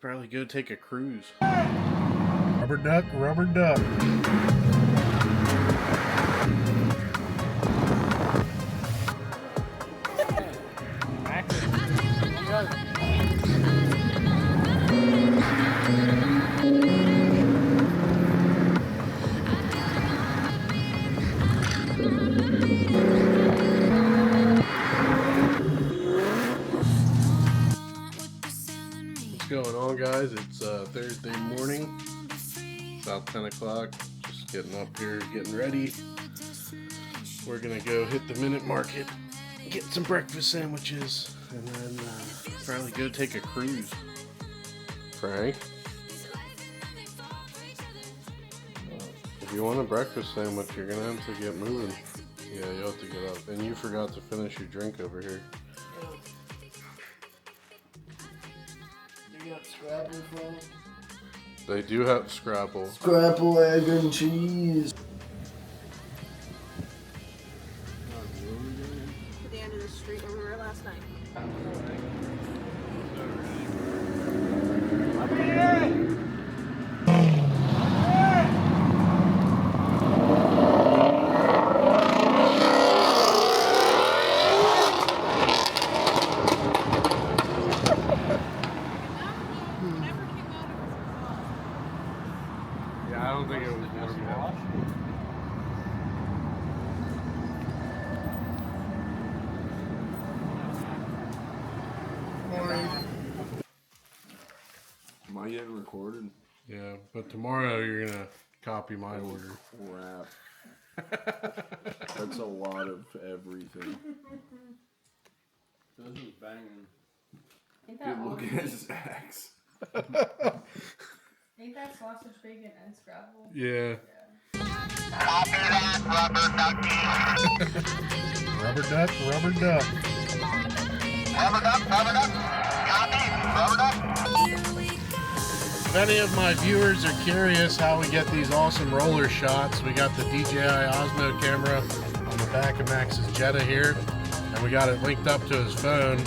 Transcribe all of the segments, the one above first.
Probably go take a cruise. Rubber duck, rubber duck. What's going on, guys? It's Thursday morning, about 10 o'clock. Just getting up here, getting ready. We're gonna go hit the Minute Market, get some breakfast sandwiches, and then probably go take a cruise. Frank? If you want a breakfast sandwich, you're gonna have to get moving. Yeah, you'll have to get up. And you forgot to finish your drink over here. You got Scrabble, Frank? They do have Scrabble. Scrabble, egg, and cheese. To the end of the street where we were last night. Yeah, I don't think it was warm enough. Am I getting recorded? Yeah, but tomorrow you're gonna copy my order. Crap. That's a lot of everything. This is banging. Ain't that Dude, look awesome? at Zach's. Ain't that sausage, bacon, and Scrabble? Yeah. Rubber duck, rubber duck. If any of my viewers are curious how we get these awesome roller shots, we got the DJI Osmo camera on the back of Max's Jetta here, and we got it linked up to his phone.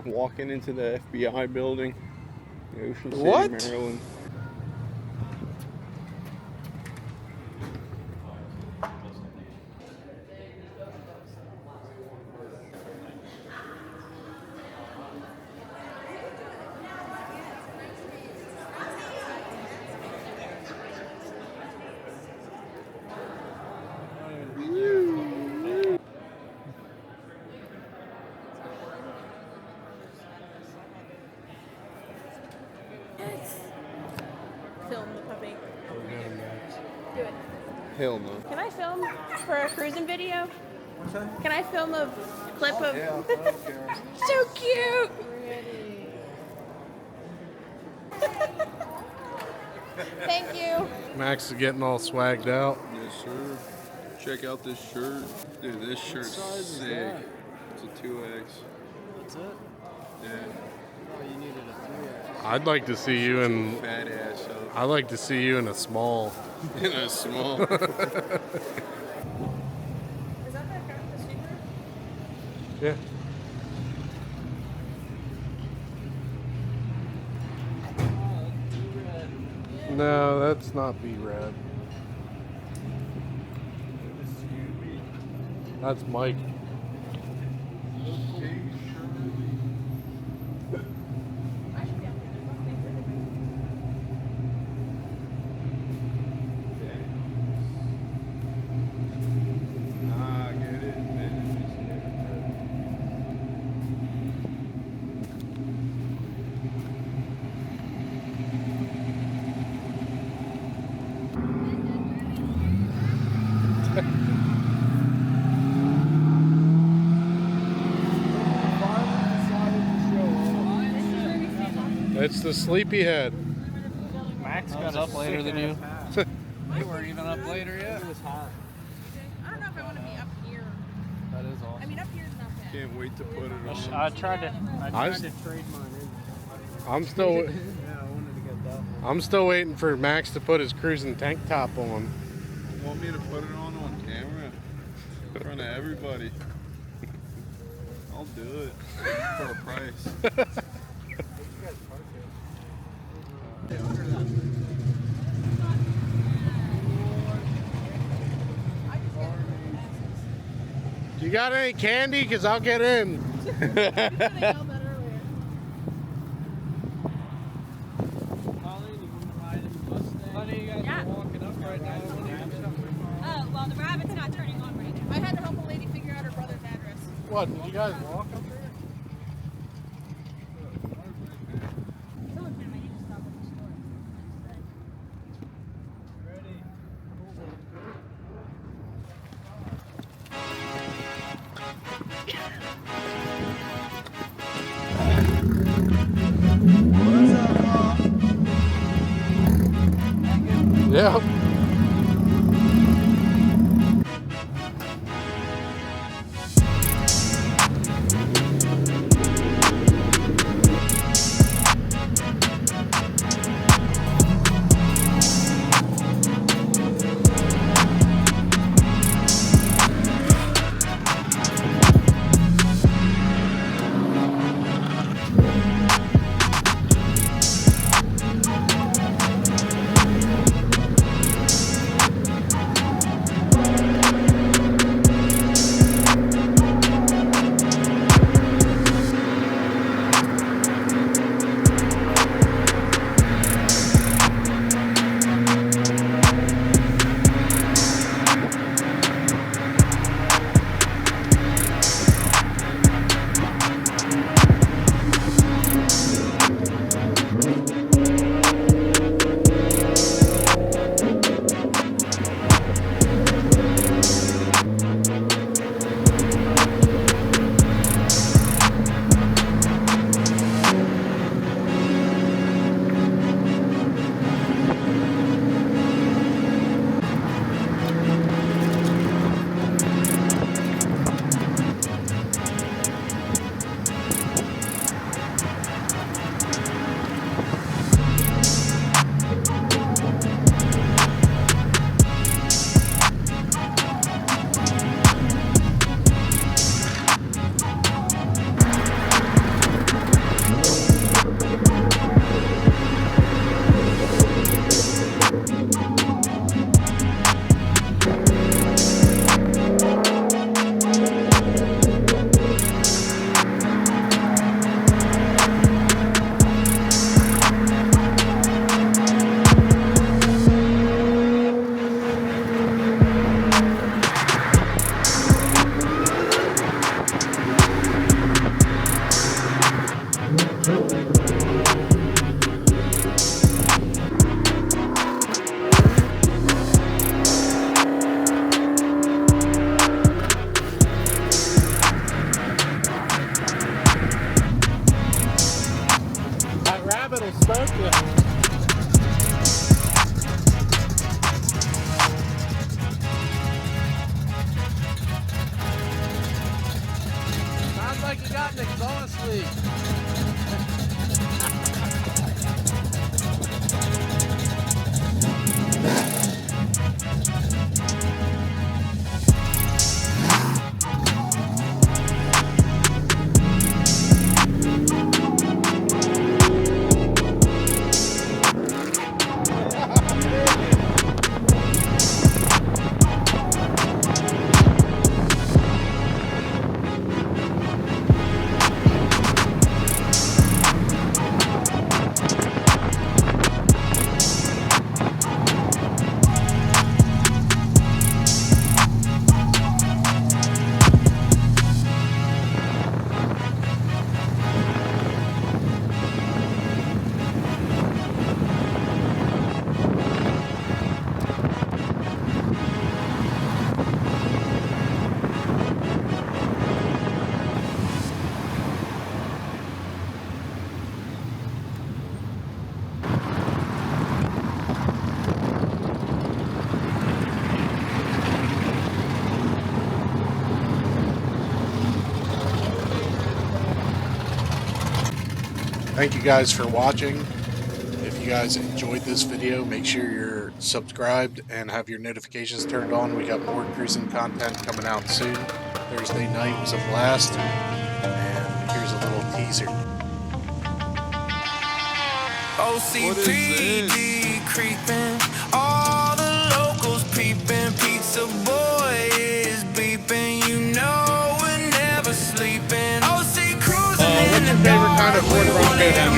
Walking into the FBI building in Ocean City, What? Maryland. Hell no. Can I film for a cruising video? What's that? Can I film a clip of? Yeah, I don't care. So cute. Thank you. Max is getting all swagged out. Yes, sir. Check out this shirt. Dude, this shirt's size is sick. that? It's a 2X. That's it? Yeah. Oh, you needed a 3X. I'd like to see you in. Fat ass up. I'd like to see you in a small. In a small. Is that the speaker? Yeah. No, that's not B-Rad. That's Mike. Ah, get it. It's the sleepyhead. Max got up later than you. They weren't even up later yet. It was hot. I don't know if I want to be up here. That is awesome. I mean, up here is not bad. Can't wait to put it on. I tried to I- trade mine in. I'm still. Yeah, I wanted to get that one. I'm still waiting for Max to put his cruising tank top on. You want me to put it on camera? In front of everybody. I'll do it. For a price. You got any candy? Cause I'll get in. Honey, you guys Yeah. are walking up right now. Oh, well, the rabbit's not turning on right now. I had to help a lady figure out her brother's address. What? Did you guys walk up there? Yep. gonna smoke you. Sounds like you got an exhaust leak. Thank you guys for watching. If you guys enjoyed this video, make sure you're subscribed and have your notifications turned on. We got more cruising content coming out soon. Thursday night was a blast. And here's a little teaser. OCPD creeping, all the locals peeping, pizza boy is beeping, you know we're never sleeping. OC cruising in the What's your favorite kind of dark, Ford Bronco down